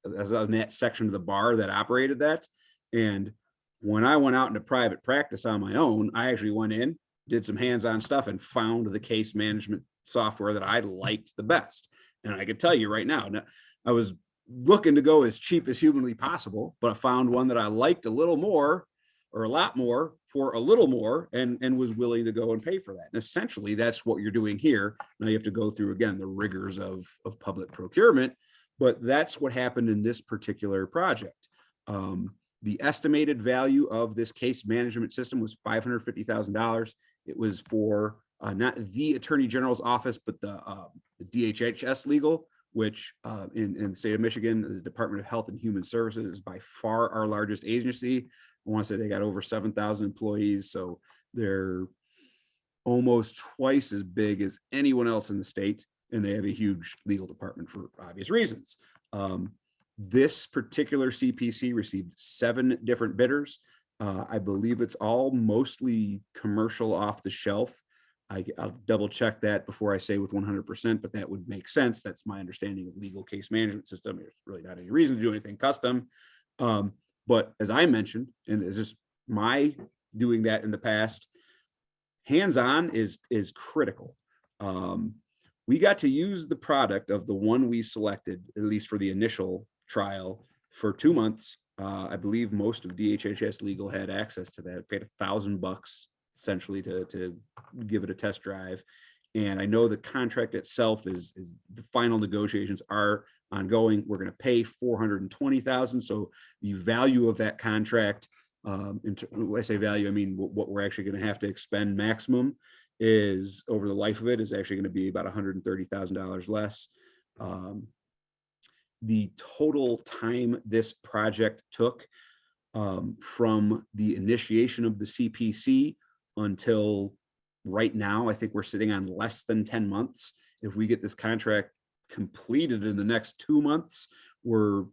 that section of the bar that operated that. And when I went out into private practice on my own, I actually went in, did some hands-on stuff and found the case management software that I liked the best. And I could tell you right now, I was looking to go as cheap as humanly possible, but I found one that I liked a little more or a lot more for a little more and was willing to go and pay for that. And essentially that's what you're doing here. Now you have to go through, again, the rigors of public procurement, but that's what happened in this particular project. The estimated value of this case management system was $550,000. It was for not the Attorney General's office, but the DHHS legal, which in the state of Michigan, the Department of Health and Human Services is by far our largest agency. I want to say they got over 7,000 employees. So they're almost twice as big as anyone else in the state. And they have a huge legal department for obvious reasons. This particular CPC received 7 different bidders. I believe it's all mostly commercial off the shelf. I'll double check that before I say with 100%, but that would make sense. That's my understanding of legal case management system. There's really not any reason to do anything custom. But as I mentioned, and it's just my doing that in the past, hands-on is critical. We got to use the product of the one we selected, at least for the initial trial, for 2 months. I believe most of DHHS legal had access to that. Paid $1,000 essentially to give it a test drive. And I know the contract itself is the final negotiations are ongoing. We're going to pay $420,000. So the value of that contract, when I say value, I mean what we're actually going to have to expend maximum is over the life of it is actually going to be about $130,000 less. The total time this project took from the initiation of the CPC until right now, I think we're sitting on less than 10 months. If we get this contract completed in the next 2 months, we're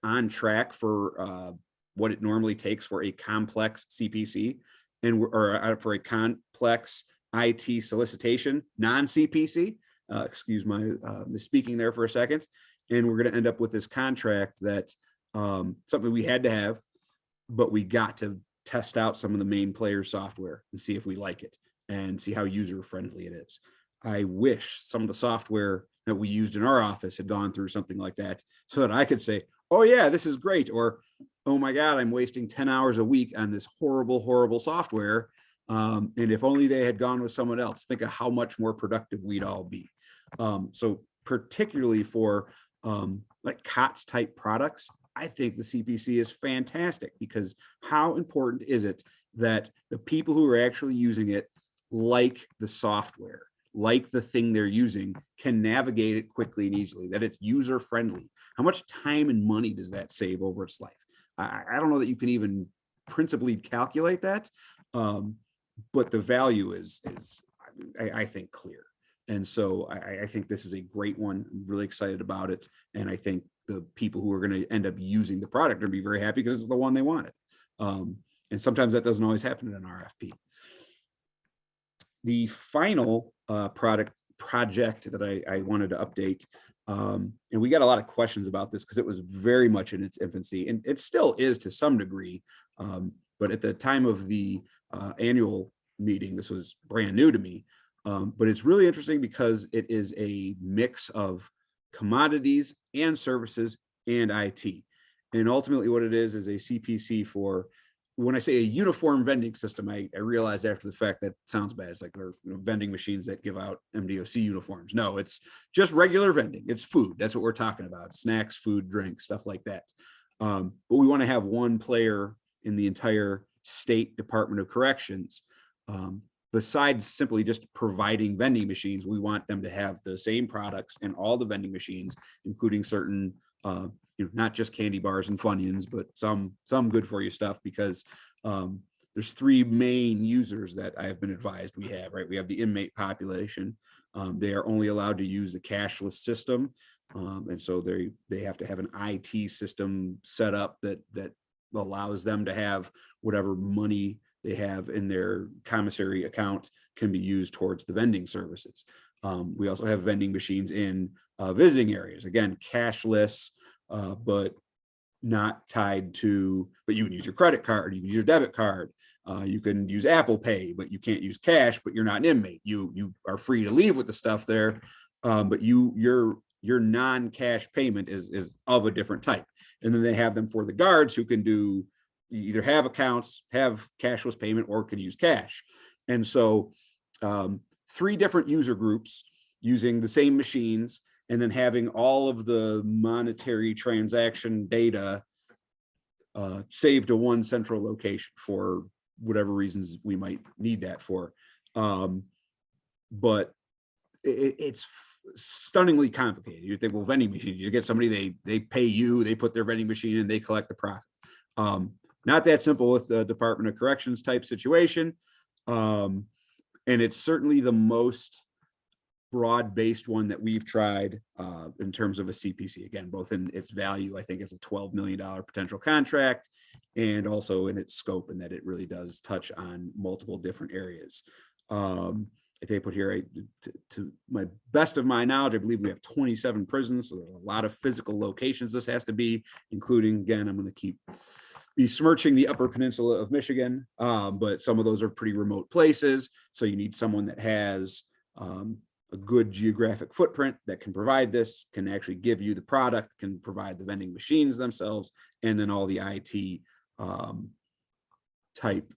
on track for what it normally takes for a complex CPC and for a complex IT solicitation, non-CPC. Excuse my misspeaking there for a second. And we're going to end up with this contract that something we had to have, but we got to test out some of the main player software and see if we like it and see how user friendly it is. I wish some of the software that we used in our office had gone through something like that so that I could say, oh yeah, this is great. Or, oh my God, I'm wasting 10 hours a week on this horrible, horrible software. And if only they had gone with someone else, think of how much more productive we'd all be. So particularly for like COTS type products, I think the CPC is fantastic because how important is it that the people who are actually using it like the software, like the thing they're using, can navigate it quickly and easily, that it's user friendly. How much time and money does that save over its life? I don't know that you can even principally calculate that, but the value is I think clear. And so I think this is a great one. I'm really excited about it. And I think the people who are going to end up using the product are going to be very happy because it's the one they wanted. And sometimes that doesn't always happen in an RFP. The final project that I wanted to update, and we got a lot of questions about this because it was very much in its infancy, and it still is to some degree. But at the time of the annual meeting, this was brand new to me. But it's really interesting because it is a mix of commodities and services and IT. And ultimately what it is a CPC for, when I say a uniform vending system, I realized after the fact that sounds bad. It's like they're vending machines that give out MDOC uniforms. No, it's just regular vending. It's food. That's what we're talking about. Snacks, food, drinks, stuff like that. But we want to have one player in the entire state Department of Corrections. Besides simply just providing vending machines, we want them to have the same products in all the vending machines, including certain, not just candy bars and Funyuns, but some good for you stuff, because there's 3 main users that I have been advised we have, right? We have the inmate population. They are only allowed to use the cashless system. And so they have to have an IT system set up that allows them to have whatever money they have in their commissary account can be used towards the vending services. We also have vending machines in visiting areas, again, cashless, but not tied to, but you can use your credit card, you can use your debit card, you can use Apple Pay, but you can't use cash, but you're not an inmate. You are free to leave with the stuff there, but your non-cash payment is of a different type. And then they have them for the guards who can do either have accounts, have cashless payment, or can use cash. And so 3 different user groups using the same machines, and then having all of the monetary transaction data saved to one central location for whatever reasons we might need that for. But it's stunningly complicated. You think, well, vending machines, you get somebody, they pay you, they put their vending machine in, they collect the profit. Not that simple with the Department of Corrections type situation. And it's certainly the most broad-based one that we've tried in terms of a CPC. Again, both in its value, I think it's a $12 million potential contract, and also in its scope, and that it really does touch on multiple different areas. If they put here, to my best of my knowledge, I believe we have 27 prisons, so there's a lot of physical locations this has to be, including, again, I'm going to be smirching the Upper Peninsula of Michigan, but some of those are pretty remote places, so you need someone that has a good geographic footprint that can provide this, can actually give you the product, can provide the vending machines themselves, and then all the IT type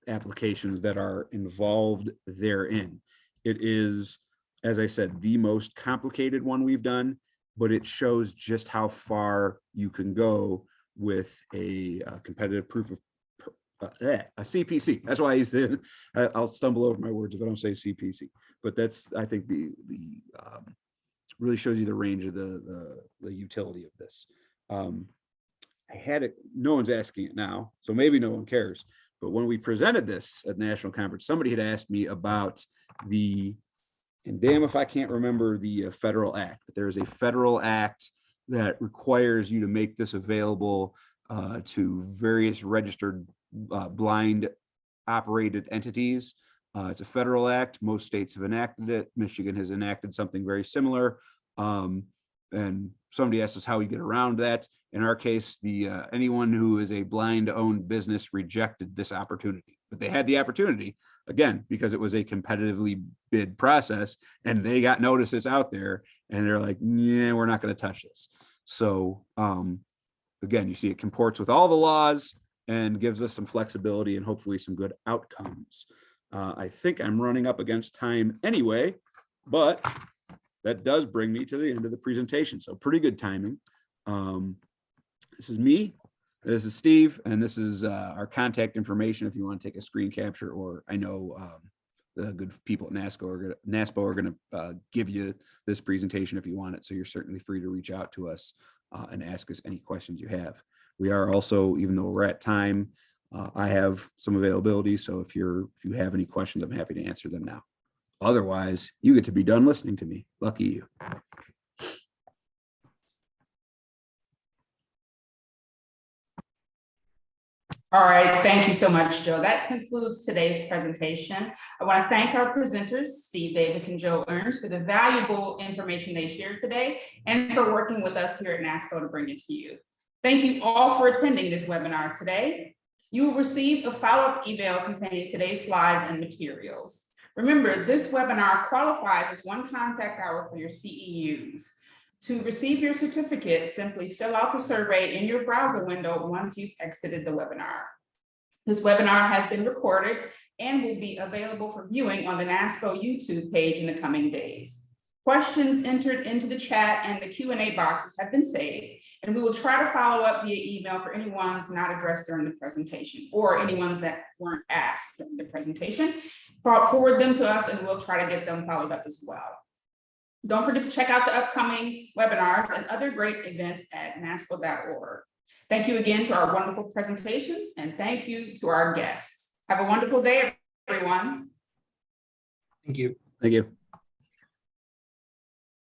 applications that are involved therein. It is, as I said, the most complicated one we've done, but it shows just how far you can go with a competitive proof of a CPC. That's why I'll stumble over my words if I don't say CPC, but that's, I think, the really shows you the range of the utility of this. I had it, no one's asking it now, so maybe no one cares. But when we presented this at National Conference, somebody had asked me about and damn if I can't remember the federal act, but there is a federal act that requires you to make this available to various registered blind operated entities. It's a federal act. Most states have enacted it. Michigan has enacted something very similar. And somebody asked us how we get around that. In our case, anyone who is a blind owned business rejected this opportunity, but they had the opportunity, again, because it was a competitively bid process and they got notices out there and they're like, yeah, we're not going to touch this. So again, you see it comports with all the laws and gives us some flexibility and hopefully some good outcomes. I think I'm running up against time anyway, but that does bring me to the end of the presentation. So pretty good timing. This is me, this is Steve, and this is our contact information if you want to take a screen capture, or I know the good people at NASPO are going to give you this presentation if you want it. So you're certainly free to reach out to us and ask us any questions you have. We are also, even though we're at time, I have some availability. So if you have any questions, I'm happy to answer them now. Otherwise, you get to be done listening to me. Lucky you. All right, thank you so much, Joe. That concludes today's presentation. I want to thank our presenters, Steve Davis and Joe Ernst, for the valuable information they shared today and for working with us here at NASPO to bring it to you. Thank you all for attending this webinar today. You will receive a follow-up email containing today's slides and materials. Remember, this webinar qualifies as one contact hour for your CEUs. To receive your certificate, simply fill out the survey in your browser window once you've exited the webinar. This webinar has been recorded and will be available for viewing on the NASPO YouTube page in the coming days. Questions entered into the chat and the Q&A boxes have been saved, and we will try to follow up via email for any ones not addressed during the presentation or any ones that weren't asked during the presentation. Forward them to us and we'll try to get them followed up as well. Don't forget to check out the upcoming webinars and other great events at NASPO.org. Thank you again to our wonderful presentations, and thank you to our guests. Have a wonderful day, everyone. Thank you. Thank you.